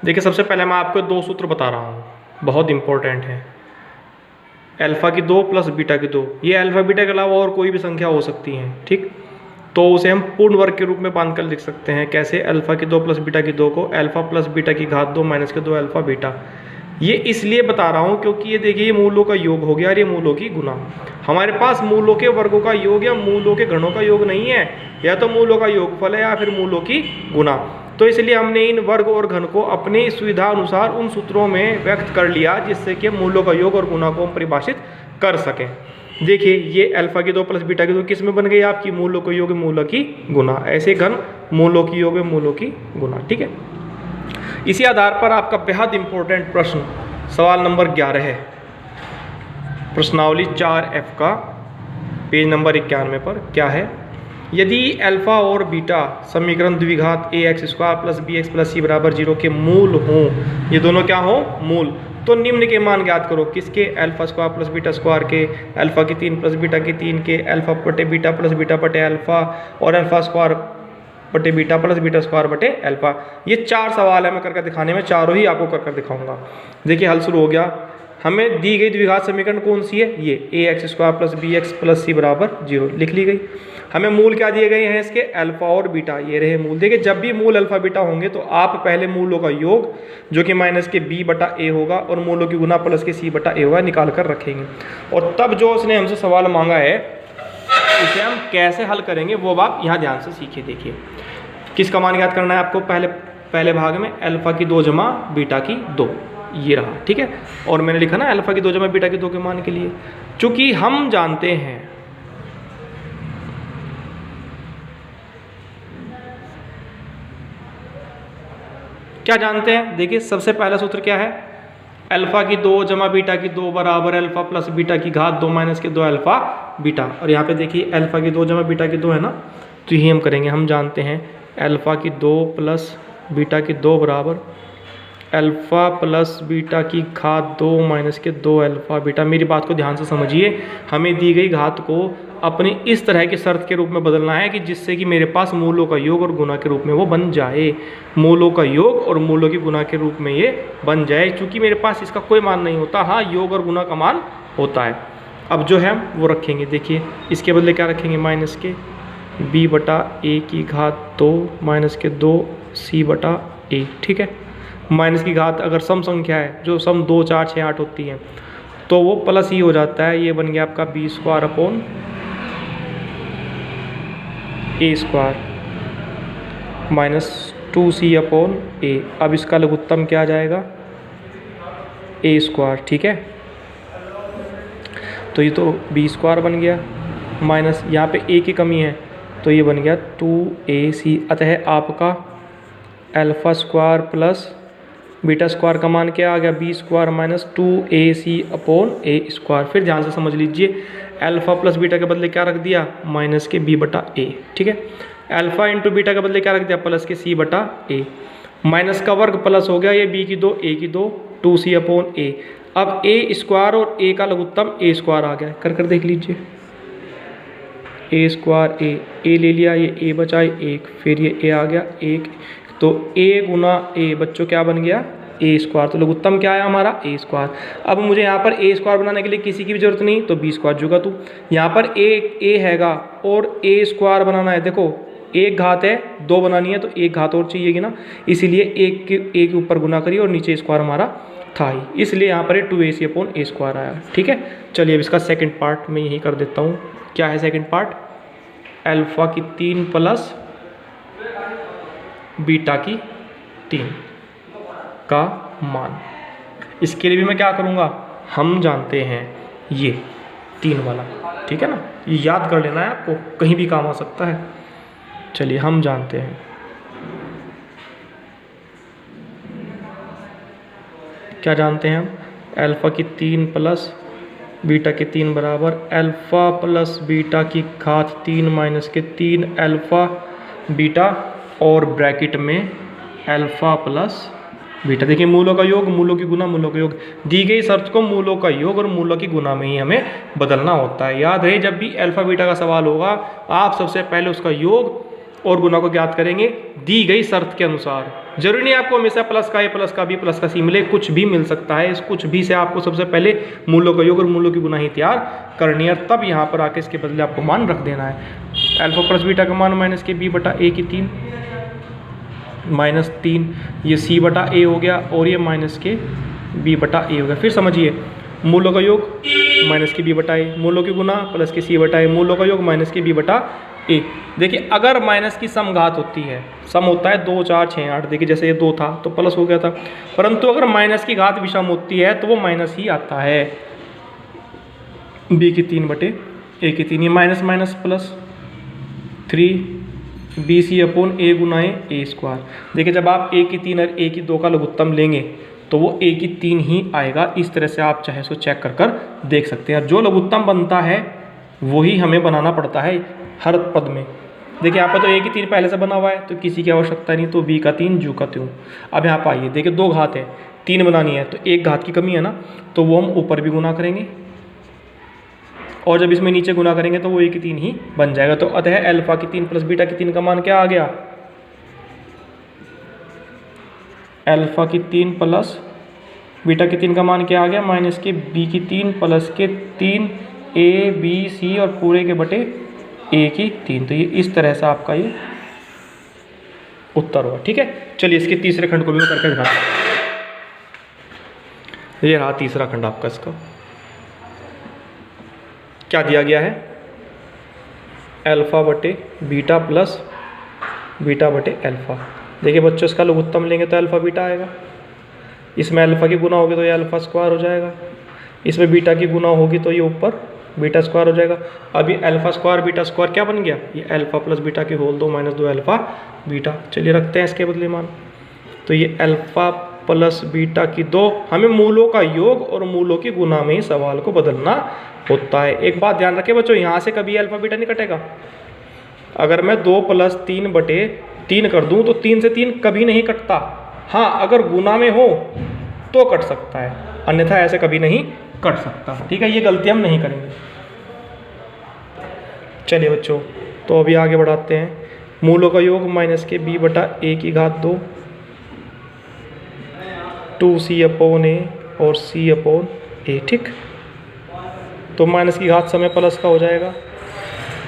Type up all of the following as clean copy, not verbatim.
देखिए सबसे पहले मैं आपको दो सूत्र बता रहा हूँ, बहुत इंपॉर्टेंट है। अल्फ़ा की 2 प्लस बीटा की 2, ये अल्फ़ा बीटा के अलावा और कोई भी संख्या हो सकती है, ठीक। तो उसे हम पूर्ण वर्ग के रूप में बांध कर लिख सकते हैं। कैसे? अल्फ़ा की 2 प्लस बीटा की 2 को अल्फ़ा प्लस बीटा की घात 2 माइनस के 2 अल्फ़ा बीटा। ये इसलिए बता रहा हूँ क्योंकि ये देखिए ये मूलों का योग हो गया और ये मूलों की गुना। हमारे पास मूलों के वर्गों का योग या मूलों के घनों का योग नहीं है, या तो मूलों का योगफल है या फिर मूलों की गुना। तो इसलिए हमने इन वर्ग और घन को अपनी सुविधा अनुसार उन सूत्रों में व्यक्त कर लिया जिससे कि मूलों का योग और गुना को हम परिभाषित कर सकें। देखिए ये अल्फ़ा की 2 प्लस बीटा की 2 किस में बन गई? आपकी मूलों का योग मूलों की गुना। ऐसे घन मूलों की योग मूलों की गुना, ठीक है। इसी आधार पर आपका बेहद इंपॉर्टेंट प्रश्न सवाल नंबर 11 है, प्रश्नावली 4F का पेज नंबर 91 पर। क्या है? यदि अल्फ़ा और बीटा समीकरण द्विघात ax² plus bx plus c बराबर 0 के मूल हों, ये दोनों क्या हों? मूल। तो निम्न के मान ज्ञात करो। किसके? Alpha square plus beta square के, अल्फ़ा की 3 प्लस बीटा की 3 के, अल्फ़ा बटे बीटा प्लस बीटा बटे अल्फ़ा और अल्फ़ा स्क्वायर बटे बीटा प्लस बीटा स्क्वायर बटे अल्फ़ा। ये 4 सवाल है, मैं करके दिखाने में चारों ही आपको कर दिखाऊंगा। देखिए हल शुरू हो गया। हमें दी गई द्विघात समीकरण कौन सी है? ये ax² plus bx plus c बराबर 0 लिख ली गई। हमें मूल क्या दिए गए हैं इसके? अल्फ़ा और बीटा, ये रहे मूल। देखिए जब भी मूल अल्फ़ा बीटा होंगे तो आप पहले मूलों का योग जो कि माइनस के b बटा a होगा और मूलों की गुना प्लस के c बटा a होगा निकाल कर रखेंगे। और तब जो उसने हमसे सवाल मांगा है उसे हम कैसे हल करेंगे वो आप यहाँ ध्यान से सीखिए। देखिए किसका मान याद करना है आपको? पहले भाग में अल्फ़ा की 2 जमा बीटा की 2, ये रहा, ठीक है। और मैंने लिखा ना अल्फ़ा की 2 जमा बीटा की 2 के मान के लिए, चूंकि हम जानते हैं क्या जानते हैं? देखिए सबसे पहला सूत्र क्या है? अल्फ़ा की 2 जमा बीटा की 2 बराबर अल्फ़ा प्लस बीटा की घात 2 माइनस के 2 अल्फ़ा बीटा। और यहाँ पे देखिए अल्फ़ा की 2 जमा बीटा की 2 है ना, तो यही हम करेंगे। हम जानते हैं अल्फ़ा की 2 प्लस बीटा की 2 बराबर अल्फ़ा प्लस बीटा की घात 2 माइनस के 2 अल्फ़ा बीटा। मेरी बात को ध्यान से समझिए। हमें दी गई घात को अपनी इस तरह की शर्त के रूप में बदलना है कि जिससे कि मेरे पास मूलों का योग और गुना के रूप में वो बन जाए। मूलों का योग और मूलों की गुना के रूप में ये बन जाए। चूँकि मेरे पास इसका कोई मान नहीं होता, हाँ योग और गुना का मान होता है। अब जो है वो रखेंगे। देखिए इसके बदले क्या रखेंगे? माइनस के b बटा a की घात 2 माइनस के 2 c बटा a, ठीक है। माइनस की घात अगर सम संख्या है, जो सम 2 4 6 8 होती है, तो वो प्लस ही हो जाता है। ये बन गया आपका b² upon a² minus 2c upon a। अब इसका लघुत्तम क्या आ जाएगा? a², ठीक है। तो ये तो b² बन गया, माइनस यहाँ पे a की कमी है तो ये बन गया 2ac। अतः आपका alpha square plus beta square का मान क्या आ गया? b² minus 2ac upon a²। फिर ध्यान से समझ लीजिए, अल्फ़ा प्लस बीटा के बदले क्या रख दिया? माइनस के b बटा a, ठीक है। अल्फ़ा इंटू बीटा के बदले क्या रख दिया? प्लस के c बटा a। माइनस का वर्ग प्लस हो गया, ये b की 2 a की 2 2c अपॉन a। अब a² और a का लघुत्तम a² आ गया। कर देख लीजिए, a² a ले लिया, ये a बचा 1, फिर ये a आ गया 1, तो a गुना a बच्चों क्या बन गया? a²। तो लघुत्तम क्या आया हमारा? a²। अब मुझे यहाँ पर a² बनाने के लिए किसी की भी जरूरत नहीं, तो b² जुगा तू। यहाँ पर a हैगा और a² बनाना है। देखो एक घात है, 2 बनानी है तो एक घात और चाहिएगी ना, इसीलिए एक के ऊपर गुना करिए और नीचे स्क्वायर हमारा था ही, इसलिए यहाँ पर 2ac अपॉन a² आया, ठीक है। चलिए अब इसका सेकंड पार्ट में यही कर देता हूँ। क्या है सेकंड पार्ट? अल्फ़ा की 3 प्लस बीटा की 3 का मान। इसके लिए भी मैं क्या करूँगा? हम जानते हैं ये 3 वाला, ठीक है ना, ये याद कर लेना है आपको, कहीं भी काम आ सकता है। चलिए हम जानते हैं क्या जानते हैं हम? अल्फ़ा की 3 प्लस बीटा की 3 बराबर अल्फ़ा प्लस बीटा की घात 3 माइनस के 3 अल्फ़ा बीटा और ब्रैकेट में अल्फ़ा प्लस बीटा। देखिए मूलों का योग, मूलों की गुना, मूलों का योग। दी गई शर्त को मूलों का योग और मूलों की गुना में ही हमें बदलना होता है। याद रहे जब भी अल्फ़ा बीटा का सवाल होगा आप सबसे पहले उसका योग और गुना को ज्ञात करेंगे दी गई शर्त के अनुसार। जरूरी नहीं आपको हमेशा प्लस का ए प्लस का बी प्लस का सी मिले, कुछ भी मिल सकता है। इस कुछ भी से आपको सबसे पहले मूलों का योग और मूलों की गुना ही तैयार करनी है, तब यहाँ पर आके इसके बदले आपको मान रख देना है। अल्फा प्लस बीटा का मान माइनस के बी बटा ए की 3 -3, ये सी बटा ए हो गया और ये माइनस के बी बटा ए हो गया। फिर समझिए, मूलों का योग माइनस के बी बटा ए, मूलों की गुना प्लस के सी बटा ए, मूलों का योग माइनस के बी बटा ए। देखिए अगर माइनस की सम घात होती है, सम होता है 2 4 6 8, देखिए जैसे ये 2 था तो प्लस हो गया था, परंतु अगर माइनस की घात विषम होती है तो वो माइनस ही आता है। बी की 3 बटे ए की 3, ये minus minus plus 3 B C upon A गुना ए स्क्वायर। देखिए जब आप ए की 3 और ए की 2 का लघुत्तम लेंगे तो वो ए की 3 ही आएगा। इस तरह से आप चाहे सो चेक कर देख सकते हैं। जो लघुत्तम बनता है वही हमें बनाना पड़ता है हर पद में। देखिए यहाँ पर तो ए की 3 पहले से बना हुआ है तो किसी की आवश्यकता नहीं, तो बी का 3 जू का 3। अब यहाँ पर आइए, देखिए 2 घात है, 3 बनानी है तो 1 घात की कमी है ना, तो वो हम ऊपर भी गुना करेंगे और जब इसमें नीचे गुना करेंगे तो वो ए की 3 ही बन जाएगा। तो अतः अल्फा की 3 प्लस बीटा की 3 का मान क्या आ गया? अल्फा की 3 प्लस बीटा की 3 का मान क्या आ गया? माइनस के बी की 3 प्लस के 3 ए बी सी और पूरे के बटे ए की 3। तो ये इस तरह से आपका ये उत्तर हुआ। ठीक है, चलिए इसके तीसरे खंड को भी मैं करके दिखाता हूँ। ये रहा तीसरा खंड आपका। इसका क्या दिया गया है? अल्फा बटे बीटा प्लस बीटा बटे अल्फा। देखिए बच्चों इसका लघुत्तम लेंगे तो अल्फा बीटा आएगा, इसमें अल्फा की गुना होगी तो ये अल्फा स्क्वायर हो जाएगा, इसमें बीटा की गुना होगी तो ये ऊपर बीटा स्क्वायर हो जाएगा। अभी अल्फा स्क्वायर बीटा स्क्वायर क्या बन गया? ये अल्फा प्लस बीटा की होल 2 माइनस 2 अल्फा बीटा। चलिए रखते हैं इसके बदले मान, तो ये अल्फा प्लस बीटा की 2, हमें मूलों का योग और मूलों की गुना में ही सवाल को बदलना होता है। एक बात ध्यान रखें बच्चों, यहाँ से कभी अल्फा बीटा नहीं कटेगा। अगर मैं 2 प्लस 3 बटे 3 कर दूं तो 3 से 3 कभी नहीं कटता। हाँ अगर गुना में हो तो कट सकता है, अन्यथा ऐसे कभी नहीं कट सकता। ठीक है, ये गलती हम नहीं करेंगे। चलिए बच्चों, तो अभी आगे बढ़ाते हैं। मूलों का योग माइनस के बी बटा ए की घात 2, 2c अपॉन ए और c अपॉन ए। ठीक, तो माइनस की घात समय प्लस का हो जाएगा,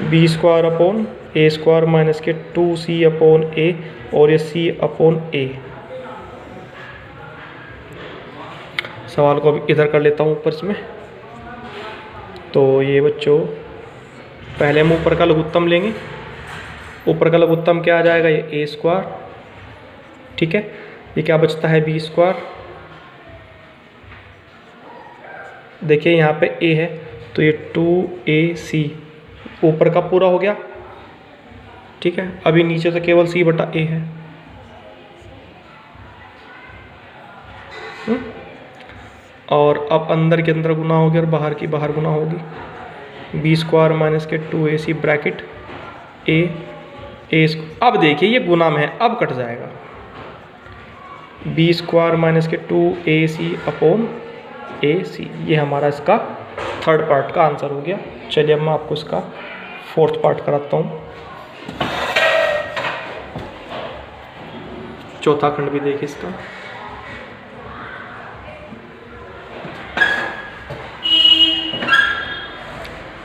बी स्क्वायर अपॉन ए स्क्वायर माइनस के 2c अपॉन ए और ये c अपॉन ए। सवाल को अभी इधर कर लेता हूँ ऊपर इसमें। तो ये बच्चों पहले हम ऊपर का लघुत्तम लेंगे। ऊपर का लघुत्तम क्या आ जाएगा? ये ए स्क्वायर। ठीक है, ये क्या बचता है? B square. देखिए यहाँ पे ए है तो ये 2ac ऊपर का पूरा हो गया। ठीक है, अभी नीचे तो केवल c बटा ए है। और अब अंदर के अंदर गुना होगी और बाहर की बाहर गुना होगी। बी स्क्वायर माइनस के 2ac ब्रैकेट ए अब देखिए ये गुना में है, अब कट जाएगा। बी स्क्वायर माइनस के 2ac अपॉन ac, ये हमारा इसका थर्ड पार्ट का आंसर हो गया। चलिए अब मैं आपको इसका फोर्थ पार्ट कराता हूँ। चौथा खंड भी देखिए इसका।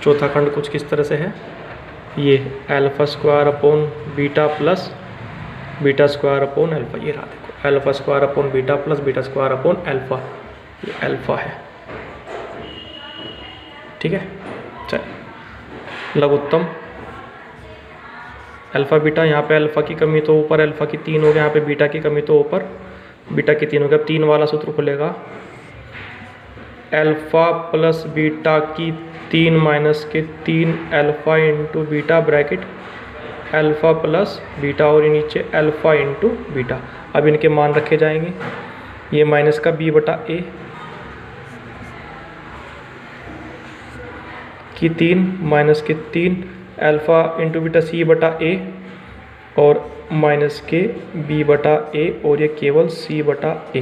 चौथा खंड कुछ किस तरह से है? ये alpha square upon beta plus beta square upon alpha. ये रहा देखो, alpha square upon beta plus beta square upon alpha. ये अल्फा है। ठीक है, चलिए लघुत्तम अल्फा बीटा, यहाँ पे अल्फा की कमी तो ऊपर अल्फा की 3 हो गया, यहाँ पे बीटा की कमी तो ऊपर बीटा की 3 हो गया। अब 3 वाला सूत्र खुलेगा, अल्फा प्लस बीटा की 3 माइनस के 3 alpha into beta bracket alpha plus beta और ये नीचे अल्फा इंटू बीटा। अब इनके मान रखे जाएंगे। ये माइनस का बी बटा ए की 3 माइनस के 3 अल्फा इंटू बीटा सी बटा ए और माइनस के बी बटा ए और ये केवल सी बटा ए।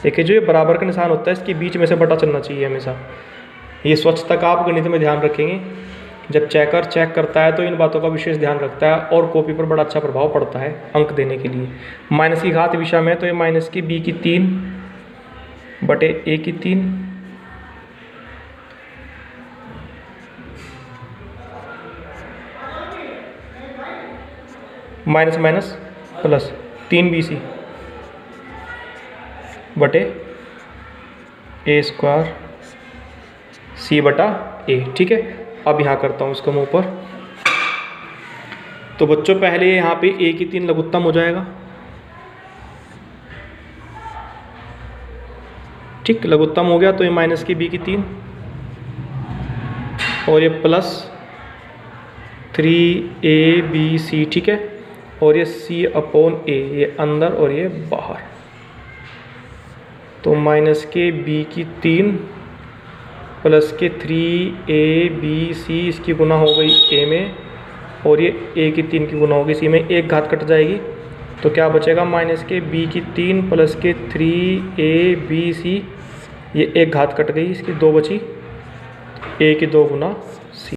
देखिए जो ये बराबर का निशान होता है इसके बीच में से बटा चलना चाहिए हमेशा। ये स्वच्छता का आप गणित में ध्यान रखेंगे। जब चेकर चेक करता है तो इन बातों का विशेष ध्यान रखता है और कॉपी पर बड़ा अच्छा प्रभाव पड़ता है अंक देने के लिए। माइनस की घात विषय में तो ये माइनस की b की 3 बटे a की 3 माइनस माइनस प्लस 3bc बटे a स्क्वायर c बटा a। ठीक है, अब यहाँ करता हूँ इसको मुँह पर। तो बच्चों पहले यहाँ पे a की 3 लघुत्तम हो जाएगा, ठीक, लघुत्तम हो गया तो ये माइनस की b की 3 और ये प्लस 3abc, ठीक है, और ये c अपॉन a, ये अंदर और ये बाहर। तो माइनस के b की 3 प्लस के 3abc, इसकी गुना हो गई a में, और ये a की 3 की गुना होगी c में, एक घात कट जाएगी तो क्या बचेगा, माइनस के b की 3 प्लस के 3abc, ये एक घात कट गई, इसकी 2 बची, a की 2 गुना